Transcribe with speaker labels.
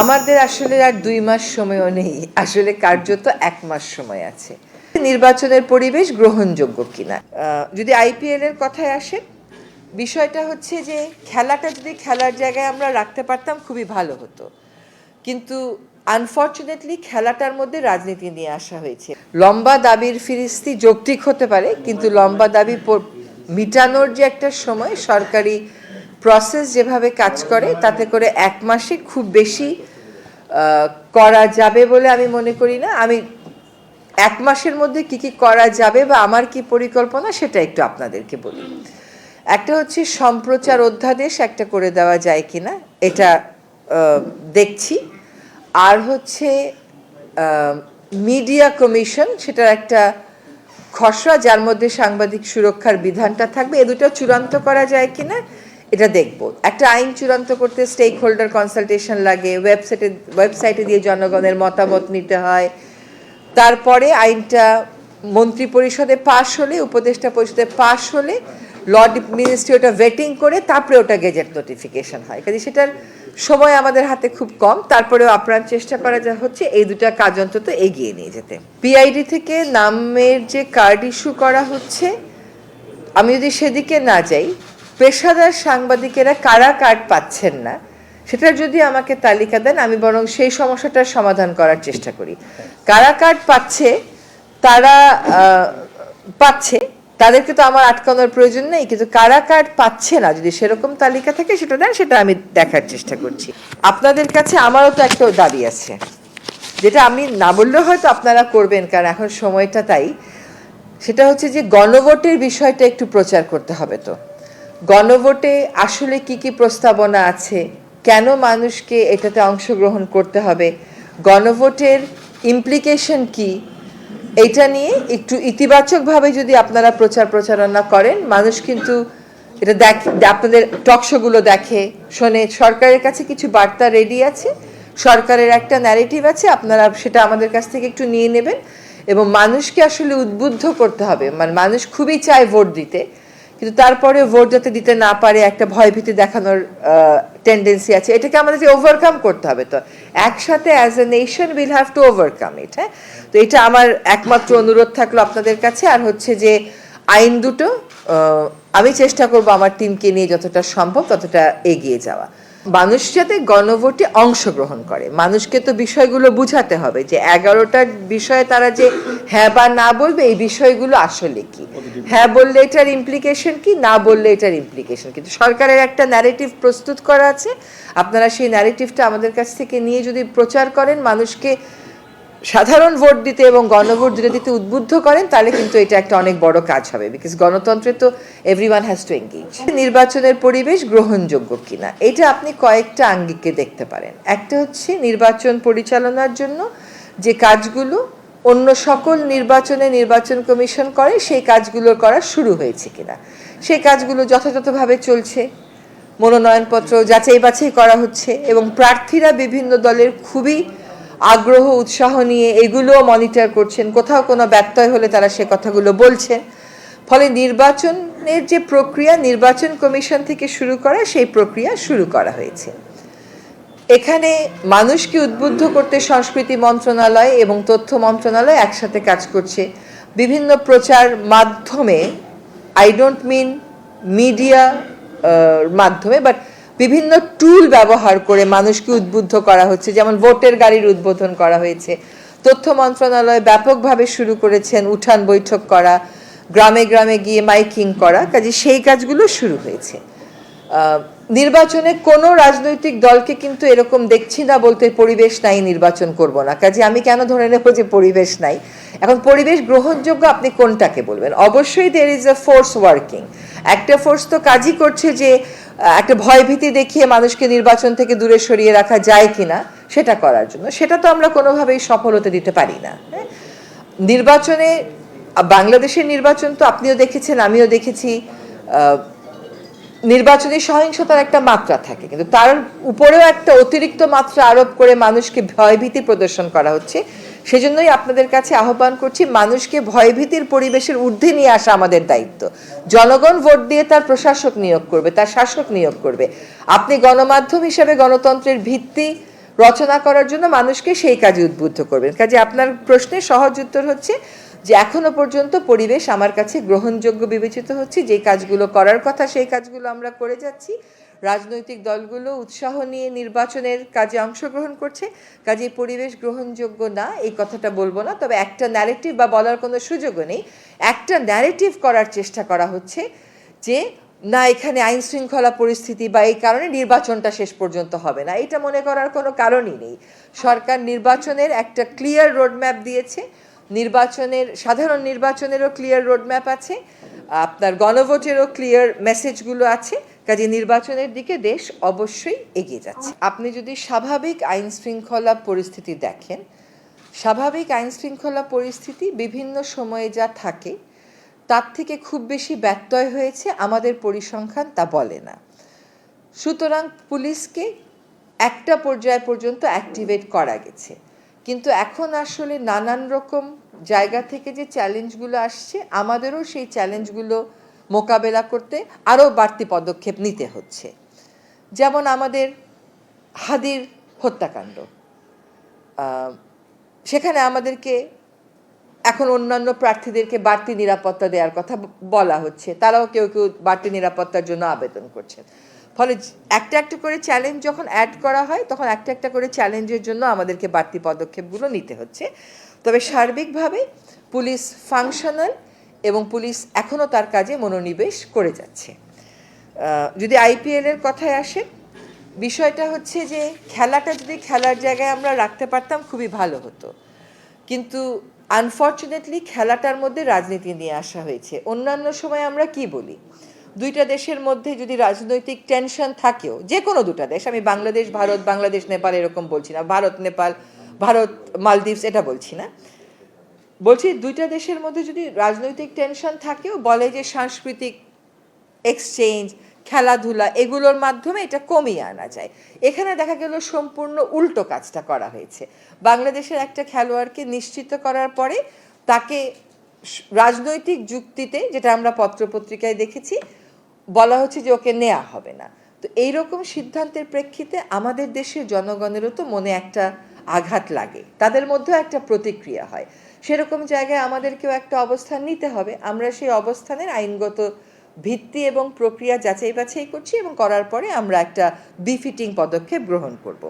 Speaker 1: আমাদের আসলে আর 2 মাস সময়ও নেই, আসলে কার্যত 1 মাস সময় আছে। নির্বাচনের পরিবেশ গ্রহণযোগ্য কিনা, যদি আইপিএল এর কথায় আসে, বিষয়টা হচ্ছে যে খেলাটা যদি খেলার জায়গায় আমরা রাখতে পারতাম খুবই ভালো হতো, কিন্তু আনফর্চুনেটলি খেলাটার মধ্যে রাজনীতি নিয়ে আসা হয়েছে। লম্বা দাবির ফিরিস্তি যৌক্তিক হতে পারে, কিন্তু লম্বা দাবি মিটানোর যে একটা সময় সরকারি প্রসেস যেভাবে কাজ করে, তাতে করে 1 মাসে খুব বেশি করা যাবে বলে আমি মনে করি না। আমি 1 মাসের মধ্যে কি কি করা যাবে বা আমার কি পরিকল্পনা সেটা একটু আপনাদেরকে বলি। একটা হচ্ছে সম্প্রচার অধ্যাদেশ একটা করে দেওয়া যায় কিনা, এটা দেখছি। আর হচ্ছে মিডিয়া কমিশন, সেটার একটা খসড়া যার মধ্যে সাংবাদিক সুরক্ষার বিধানটা থাকবে, এ দুটো চূড়ান্ত করা যায় কিনা এটা দেখব। একটা আইন চূড়ান্ত করতে স্টেক হোল্ডার কনসালটেশন লাগে, ওয়েবসাইটে দিয়ে জনগণের মতামত নিতে হয়, তারপরে আইনটা মন্ত্রী পরিষদে পাশ হলে, উপদেষ্টা পরিষদে পাশ হলে ল মিনিস্ট্রি ওটা ভেটিং করে তারপরে ওটা গেজেট নোটিফিকেশন হয়। কাজে সেটার সময় আমাদের হাতে খুব কম, তারপরেও আপ্রাণ চেষ্টা করা যা হচ্ছে এই দুটা কাজ অন্তত এগিয়ে নিয়ে যেতে। পিআইডি থেকে নামের যে কার্ড ইস্যু করা হচ্ছে, আমি যদি সেদিকে না যাই, পেশাদার সাংবাদিকেরা কারা কার্ড পাচ্ছেন না সেটা যদি আমাকে তালিকা দেন, আমি বরং সেই সমস্যাটার সমাধান করার চেষ্টা করি। কারা কার্ড পাচ্ছে, তারা পাচ্ছে, তাদেরকে তো আমার আটকানোর প্রয়োজন নেই, কিন্তু কারা কার্ড পাচ্ছে না যদি সেরকম তালিকা থাকে সেটা দেন, সেটা আমি দেখার চেষ্টা করছি। আপনাদের কাছে আমারও তো একটা দাবি আছে, যেটা আমি না বললেও হয়তো আপনারা করবেন, কারণ এখন সময়টা তাই। সেটা হচ্ছে যে গণভোটের বিষয়টা একটু প্রচার করতে হবে। তো গণভোটে আসলে কি কি প্রস্তাবনা আছে, কেন মানুষকে এটাতে অংশগ্রহণ করতে হবে, গণভোটের ইমপ্লিকেশন কি, এটা নিয়ে একটু ইতিবাচকভাবে যদি আপনারা প্রচারণা করেন, মানুষ কিন্তু এটা দেখে, আপনাদের টকশোগুলো দেখে শোনে, সরকারের কাছে কিছু বার্তা রেডি আছে, সরকারের একটা ন্যারেটিভ আছে, আপনারা সেটা আমাদের কাছ থেকে একটু নিয়ে নেবেন এবং মানুষকে আসলে উদ্বুদ্ধ করতে হবে। মানে মানুষ খুবই চায় ভোট দিতে, কিন্তু তারপরে ভোট যাতে দিতে না পারে একটা ভয়ভীতি দেখানোর টেন্ডেন্সি আছে, এটাকে আমাদেরকে ওভারকাম করতে হবে। তো একসাথে as a nation will have to overcome ইট। হ্যাঁ, তো এটা আমার একমাত্র অনুরোধ থাকলো আপনাদের কাছে। আর হচ্ছে যে আইন দুটো আমি চেষ্টা করব আমার টিমকে নিয়ে যতটা সম্ভব ততটা এগিয়ে যাওয়া। মানুষ যাতে গণভোটে অংশগ্রহণ করে, মানুষকে তো বিষয়গুলো বুঝাতে হবে যে 11টা বিষয়ে তারা যে হ্যাঁ বা না বলবে, এই বিষয়গুলো আসলে কি, হ্যাঁ বললে এটার ইমপ্লিকেশন কি, না বললে এটার ইমপ্লিকেশন। কিন্তু সরকারের একটা ন্যারেটিভ প্রস্তুত করা আছে, আপনারা সেই ন্যারেটিভটা আমাদের কাছ থেকে নিয়ে যদি প্রচার করেন, মানুষকে সাধারণ ভোট দিতে এবং গণভোট দিতে উদ্বুদ্ধ করেন, তাহলে কিন্তু এটা একটা অনেক বড় কাজ হবে। বিকজ গণতন্ত্রে তো এভরিওয়ান হ্যাজ টু এঙ্গেজ। নির্বাচনের পরিবেশ গ্রহণযোগ্য কিনা, এটা আপনি কয়েকটা আঙ্গিকে দেখতে পারেন। একটা হচ্ছে নির্বাচন পরিচালনার জন্য যে কাজগুলো অন্য সকল নির্বাচন কমিশন করে, সেই কাজগুলো করা শুরু হয়েছে কিনা, সেই কাজগুলো যথাযথভাবে চলছে, মনোনয়নপত্র যাচাই বাছাই করা হচ্ছে এবং প্রার্থীরা বিভিন্ন দলের খুবই আগ্রহ উৎসাহ নিয়ে এগুলোও মনিটর করছেন, কোথাও কোনো ব্যত্যয় হলে তারা সে কথাগুলো বলছেন। ফলে নির্বাচনের যে প্রক্রিয়া নির্বাচন কমিশন থেকে শুরু করা, সেই প্রক্রিয়া শুরু করা হয়েছে। এখানে মানুষকে উদ্বুদ্ধ করতে সংস্কৃতি মন্ত্রণালয় এবং তথ্য মন্ত্রণালয় একসাথে কাজ করছে। বিভিন্ন প্রচার মাধ্যমে, আই ডোন্ট মিন মিডিয়া মাধ্যমে, বাট বিভিন্ন টুল ব্যবহার করে মানুষকে উদ্বুদ্ধ করা হচ্ছে। যেমন ভোটের গাড়ির উদ্বোধন করা হয়েছে, তথ্য মন্ত্রণালয় ব্যাপকভাবে শুরু করেছেন উঠান বৈঠক করা, গ্রামে গ্রামে গিয়ে মাইকিং করা, কাজে সেই কাজগুলো শুরু হয়েছে। নির্বাচনে কোনো রাজনৈতিক দলকে কিন্তু এরকম দেখছি না বলতে পরিবেশ নাই, নির্বাচন করব না। কাজে আমি কেন ধরে নেব যে পরিবেশ নাই? এখন পরিবেশ গ্রহণযোগ্য আপনি কোনটাকে বলবেন? অবশ্যই there is a force working. একটা ফোর্স তো কাজই করছে যে একটা ভয়ভীতি দেখিয়ে মানুষকে নির্বাচন থেকে দূরে সরিয়ে রাখা যায় কিনা সেটা করার জন্য, সেটা তো আমরা কোনোভাবেই সফল হতে দিতে পারি না। নির্বাচনে, বাংলাদেশের নির্বাচন তো আপনিও দেখেছেন, আমিও দেখেছি, নির্বাচনী সহিংসতার একটা মাত্রা থাকে, কিন্তু তার উপরেও একটা অতিরিক্ত মাত্রা আরোপ করে মানুষকে ভয়ভীতি প্রদর্শন করা হচ্ছে। সেজন্যই আপনাদের কাছে আহ্বান করছি, মানুষকে ভয়ভীতির পরিবেশের ঊর্ধ্বে নিয়ে আসা আমাদের দায়িত্ব। জনগণ ভোট দিয়ে তার প্রশাসক নিয়োগ করবে, তার শাসক নিয়োগ করবে। আপনি গণমাধ্যম হিসেবে গণতন্ত্রের ভিত্তি রচনা করার জন্য মানুষকে সেই কাজে উদ্বুদ্ধ করবেন। কাজে আপনার প্রশ্নের সহজ উত্তর হচ্ছে যে এখনো পর্যন্ত পরিবেশ আমার কাছে গ্রহণযোগ্য বিবেচিত হচ্ছে। যে কাজগুলো করার কথা সেই কাজগুলো আমরা করে যাচ্ছি। রাজনৈতিক দলগুলো উৎসাহ নিয়ে নির্বাচনের কাজে অংশগ্রহণ করছে। কাজে পরিবেশ গ্রহণযোগ্য না এই কথাটা বলবো না, তবে একটা ন্যারেটিভ বা বলার কোনো সুযোগও নেই। একটা ন্যারেটিভ করার চেষ্টা করা হচ্ছে যে না এখানে আইন শৃঙ্খলা পরিস্থিতি বা এই কারণে নির্বাচনটা শেষ পর্যন্ত হবে না, এটা মনে করার কোনো কারণই নেই। সরকার নির্বাচনের একটা ক্লিয়ার রোডম্যাপ দিয়েছে, সাধারণ নির্বাচনেরও ক্লিয়ার রোডম্যাপ আছে, আপনার গণভোটেরও ক্লিয়ার মেসেজগুলো আছে। কাজে নির্বাচনের দিকে দেশ অবশ্যই এগিয়ে যাচ্ছে। আপনি যদি স্বাভাবিক আইন শৃঙ্খলা পরিস্থিতি দেখেন, স্বাভাবিক আইন শৃঙ্খলা পরিস্থিতি বিভিন্ন সময়ে যা থাকে তার থেকে খুব বেশি ব্যত্যয় হয়েছে আমাদের পরিসংখ্যান তা বলে না। সুতরাং পুলিশকে একটা পর্যায় পর্যন্ত অ্যাক্টিভেট করা গেছে, কিন্তু এখন আসলে নানান রকম জায়গা থেকে যে চ্যালেঞ্জগুলো আসছে আমাদেরও সেই চ্যালেঞ্জগুলো মোকাবেলা করতে আরও বাড়তি পদক্ষেপ নিতে হচ্ছে। যেমন আমাদের হাদির হত্যাকাণ্ড, সেখানে আমাদেরকে এখন অন্যান্য প্রার্থীদেরকে বাড়তি নিরাপত্তা দেওয়ার কথা বলা হচ্ছে, তারাও কেউ কেউ বাড়তি নিরাপত্তার জন্য আবেদন করছেন। ফলে একটা একটা করে চ্যালেঞ্জ যখন অ্যাড করা হয় তখন একটা একটা করে চ্যালেঞ্জের জন্য আমাদেরকে বাড়তি পদক্ষেপগুলো নিতে হচ্ছে। তবে সার্বিকভাবে পুলিশ ফাংশনাল এবং পুলিশ এখনও তার কাজে মনোনিবেশ করে যাচ্ছে। যদি আইপিএলের কথায় আসে, বিষয়টা হচ্ছে যে খেলাটা যদি খেলার জায়গায় আমরা রাখতে পারতাম খুবই ভালো হতো, কিন্তু আনফর্চুনেটলি খেলাটার মধ্যে রাজনীতি নিয়ে আসা হয়েছে। অন্যান্য সময় আমরা কি বলি, দুইটা দেশের মধ্যে যদি রাজনৈতিক টেনশন থাকেও, যে কোনো দুটা দেশ, আমি বাংলাদেশ ভারত, বাংলাদেশ নেপাল এরকম বলছি না, ভারত নেপাল, ভারত মালদ্বীপস এটা বলছি না, বলছি দুইটা দেশের মধ্যে যদি রাজনৈতিক টেনশন থাকেও বলে যে সাংস্কৃতিক এক্সচেঞ্জ, খেলাধুলা এগুলোর মাধ্যমে এটা কমিয়ে আনা যায়। এখানে দেখা গেল সম্পূর্ণ উল্টো কাজটা করা হয়েছে। বাংলাদেশের একটা খেলোয়াড়কে নিশ্চিত করার পরে তাকে রাজনৈতিক যুক্তিতে, যেটা আমরা পত্রপত্রিকায় দেখেছি, বলা হচ্ছে যে ওকে নেওয়া হবে না। তো এইরকম সিদ্ধান্তের প্রেক্ষিতে আমাদের দেশের জনগণেরও তো মনে একটা আঘাত লাগে, তাদের মধ্যেও একটা প্রতিক্রিয়া হয়। সেরকম জায়গায় আমাদেরকেও একটা অবস্থান নিতে হবে। আমরা সেই অবস্থানের আইনগত ভিত্তি এবং প্রক্রিয়া যাচাই বাছাই করছি এবং করার পরে আমরা একটা বিফিটিং পদক্ষেপ গ্রহণ করব।